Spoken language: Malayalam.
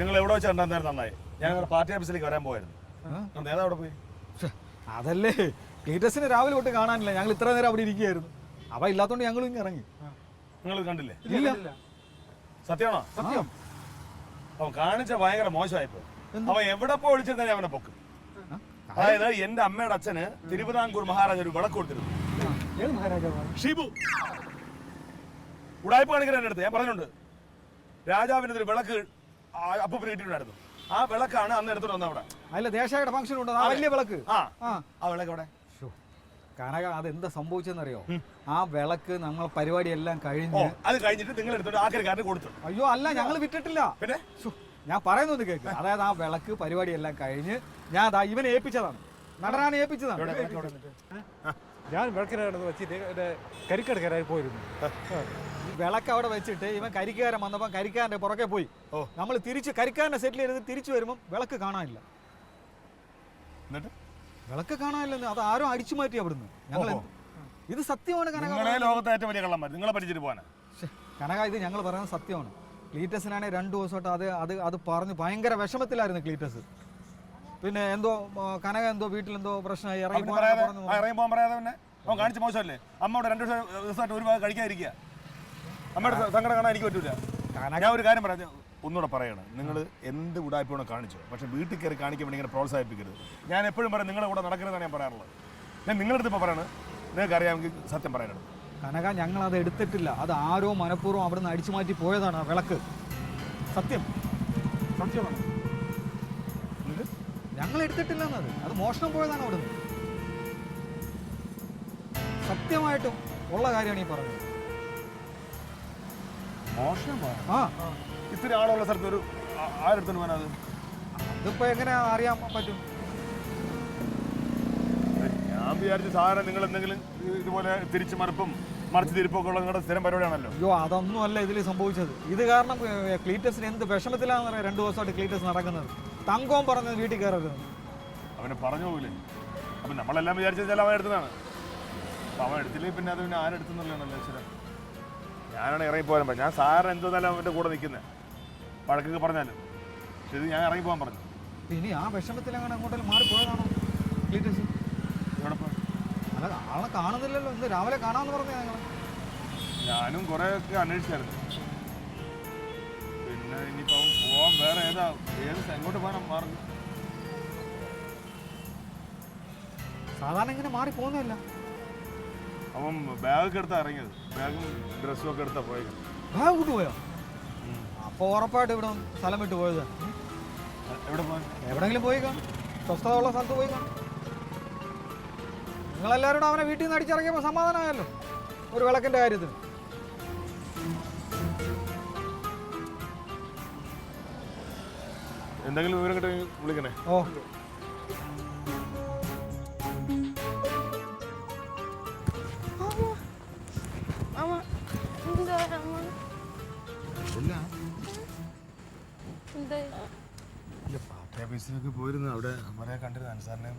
നിങ്ങൾ എവിടെ വെച്ച് കണ്ടായിരുന്നു നന്നായി. ഞാൻ പാർട്ടി ഓഫീസിലേക്ക് വരാൻ പോയായിരുന്നു. നേതാവ് അവിടെ പോയി. അതല്ലേ ക്ലീറ്റസിന് രാവിലെ തൊട്ട് കാണാനില്ല. ഞങ്ങൾ ഇത്ര നേരം അവിടെ ഇരിക്കുകയായിരുന്നു. അവ ഇല്ലാത്തോണ്ട് ഞങ്ങൾ ഇങ്ങനെ ഇറങ്ങി. നിങ്ങൾ കണ്ടില്ലേ? ഇല്ല. സത്യമാണോ? സത്യം. അവൻ കാണിച്ച ഭയങ്കര മോശമായിപ്പോ. അവൻ എവിടെ പോയി വിളിച്ചിരുന്ന അവനെ പൊക്കും. അതായത് എന്റെ അമ്മയുടെ അച്ഛന് തിരുവിതാംകൂർ മഹാരാജ ഒരു വിളക്ക് കൊടുത്തിരുന്നു. ഷിബു ഉടായ്പ കാണിക്കാൻ എന്റെ അടുത്ത് ഞാൻ പറഞ്ഞിട്ടുണ്ട്. രാജാവിന്റെ ഒരു വിളക്ക് അപ്പൂപ്പിന് കിട്ടിയിട്ടുണ്ടായിരുന്നു. ആ വിളക്കാണ് അന്ന് എടുത്തിട്ട് വന്നത് അവിടെ. അല്ല ദേശായുടെ ഫംഗ്ഷൻ ഉണ്ട്, ആ വലിയ വിളക്ക്. ആ വിളക്ക് അവിടെ കനക അതെന്താ സംഭവിച്ചെന്നറിയോ? ആ വിളക്ക് നമ്മൾ പരിപാടി എല്ലാം കഴിഞ്ഞ് അത് കഴിഞ്ഞിട്ട് നിങ്ങൾ എടുത്തിട്ട് ആക്രിക്കാരന് കൊടുത്തു. അയ്യോ അല്ല, ഞങ്ങൾ വിറ്റിട്ടില്ല. പിന്നെ ഞാൻ പറയുന്നത് കേക്ക്. അതായത് ആ വിളക്ക് പരിപാടി എല്ലാം കഴിഞ്ഞ് ഞാൻ ഇവനെ ഏൽപ്പിച്ചതാണ്, നടനാണ് ഏൽപ്പിച്ചതാണ്. ഞാൻ വിളക്കിനടുത്ത് വെച്ചിട്ട് കരിക്കെടുക്കാനായി പോയിരുന്നു. വിളക്ക് അവിടെ വെച്ചിട്ട് ഇവൻ കരിക്കാരൻ വന്നപ്പോൾ കരിക്കാരൻ്റെ പുറകെ പോയി. നമ്മൾ തിരിച്ച് കരിക്കാരനെ സെറ്റിൽ ചെയ്ത് തിരിച്ചു വരുമ്പോൾ വിളക്ക് കാണാനില്ല. വിളക്ക് കാണാനില്ലെന്ന് അത് ആരും അടിച്ചു മാറ്റി അവിടുന്ന്. ഞങ്ങൾ ഇത് സത്യമാണ് കനക, ലോകത്തെ ഏറ്റവും വലിയ കള്ളന്മാർ നിങ്ങളെ പഠിച്ചിട്ട് പോകാനാ. കനക ഇത് ഞങ്ങൾ പറയുന്നത് സത്യമാണ്. ക്ലീറ്റസിനാണെ 2 ദിവസമായിട്ട് അത് പറഞ്ഞ് ഭയങ്കര വിഷമത്തിലായിരുന്നു ക്ലീറ്റസ്. പിന്നെ എന്തോ കനക എന്തോ വീട്ടിലെന്തോ പ്രശ്നമായി ഇറങ്ങി പോകാൻ പറയാതെ തന്നെ അവൻ കാണിച്ച മോശമല്ലേ? അമ്മയുടെ 2 ദിവസമായിട്ട് ഒരു ഭാഗം കഴിക്കാതിരിക്കുക. അമ്മയുടെ സങ്കടം കാണാൻ എനിക്ക് പറ്റൂല. ഞാൻ ഒരു കാര്യം പറയാം, ഒന്നുകൂടെ പറയണം. നിങ്ങൾ എന്ത് ഉടായ്പ കാണിച്ചു, പക്ഷെ വീട്ടിൽ കയറി കാണിക്കാൻ വേണ്ടി ഇങ്ങനെ പ്രോത്സാഹിപ്പിക്കരുത്. ഞാൻ എപ്പോഴും പറയാം നിങ്ങളുടെ കൂടെ നടക്കരുതെന്നാണ് ഞാൻ പറയാറുള്ളത്. ഞാൻ നിങ്ങളുടെ അടുത്ത് ഇപ്പോൾ പറയണത് നിങ്ങൾക്ക് അറിയാമെങ്കിൽ സത്യം പറയാനുള്ളത്. കനക ഞങ്ങളത് എടുത്തിട്ടില്ല. അത് ആരോ മനഃപൂർവ്വം അവിടെ നിന്ന് അടിച്ചു മാറ്റി പോയതാണ് ആ വിളക്ക്. സത്യമാണ്. ഞങ്ങൾ എടുത്തിട്ടില്ല എന്നത്, അത് മോഷണം പോയതാണ് അവിടെ നിന്ന്. സത്യമായിട്ടും ഉള്ള കാര്യമാണ് ഈ പറഞ്ഞത്. മോഷണം ഇത്തിരി ആളുള്ള സ്ഥലത്ത് ഒരു ആരെടുത്തു പോകാനത്? അതിപ്പോ എങ്ങനെ അറിയാൻ പറ്റും? ഞാൻ വിചാരിച്ച സാധനം നിങ്ങൾ എന്തെങ്കിലും ഇതുപോലെ തിരിച്ചു മറിച്ച് തിരിപ്പൊക്കെ ഉള്ള നിങ്ങളുടെ സ്ഥിരം പരിപാടിയാണല്ലോ. അയ്യോ അതൊന്നും അല്ല ഇതിൽ സംഭവിച്ചത്. ഇത് കാരണം ക്ലീറ്റസിന് എന്ത് വിഷമത്തിലാണെന്ന് പറയാം. 2 ദിവസമായിട്ട് ക്ലീറ്റസ് നടക്കുന്നത്. തങ്കവും പറഞ്ഞത് വീട്ടിൽ കയറരുത്. അവനെ പറഞ്ഞു പോകില്ലേ? അപ്പം നമ്മളെല്ലാം വിചാരിച്ചാൽ അവൻ എടുത്തതാണ്. അപ്പം അവൻ എടുത്തില്ലെങ്കിൽ പിന്നെ അത് പിന്നെ ആരെടുത്തുന്നുള്ളതാണല്ലോ അച്ഛനെ. ഞാനാണ് ഇറങ്ങിപ്പോകാൻ പറ്റും. ഞാൻ സാറിന് എന്തോ നല്ല അവൻ്റെ കൂടെ നിൽക്കുന്നത് വഴക്കൊക്കെ പറഞ്ഞാലും. പക്ഷെ ഇത് ഞാൻ ഇറങ്ങിപ്പോകാൻ പറഞ്ഞു. ഇനി ആ വിഷമത്തിലങ്ങനെ അങ്ങോട്ടെല്ലാം മാറിപ്പോയതാണോ ക്ലീറ്റസ്? അല്ല ആളെ കാണുന്നില്ലല്ലോ. ഇന്ന് രാവിലെ കാണാമെന്ന് പറഞ്ഞു ഞങ്ങൾ. ഞാനും കുറേയൊക്കെ അന്വേഷിച്ചായിരുന്നു. പിന്നെ ഇനിയിപ്പോൾ പോകാൻ വേറെ എങ്ങോട്ട് പോകാൻ മാറുന്നു? സാധാരണ ഇങ്ങനെ മാറി പോകുന്നില്ല. അവൻ ബാഗൊക്കെ എടുത്താ ഇറങ്ങിയത്. ബാഗും ഡ്രസ്സും ഒക്കെ എടുത്താ പോയത്. ബാഗ് വിട്ടു പോയോ? അപ്പോൾ ഉറപ്പായിട്ട് ഇവിടെ സ്ഥലം വിട്ട് പോയത്. എവിടെ പോയി? എവിടെയെങ്കിലും പോയി കാണും, സ്വസ്ഥത ഉള്ള സ്ഥലത്ത് പോയി കാണും. നിങ്ങളെല്ലാവരും അവനെ വീട്ടിൽ നിന്ന് അടിച്ചിറങ്ങിയപ്പോൾ സമാധാനമായല്ലോ ഒരു വിളക്കിൻ്റെ കാര്യത്തിന്. എന്തെങ്കിലും വിവരം കിട്ടി വിളിക്കണേ. ഓ പാർട്ടി ഓഫീസിലൊക്കെ പോയിരുന്നു. അവിടെ നമ്മളെ കണ്ടിരുന്നു സാറിനെ.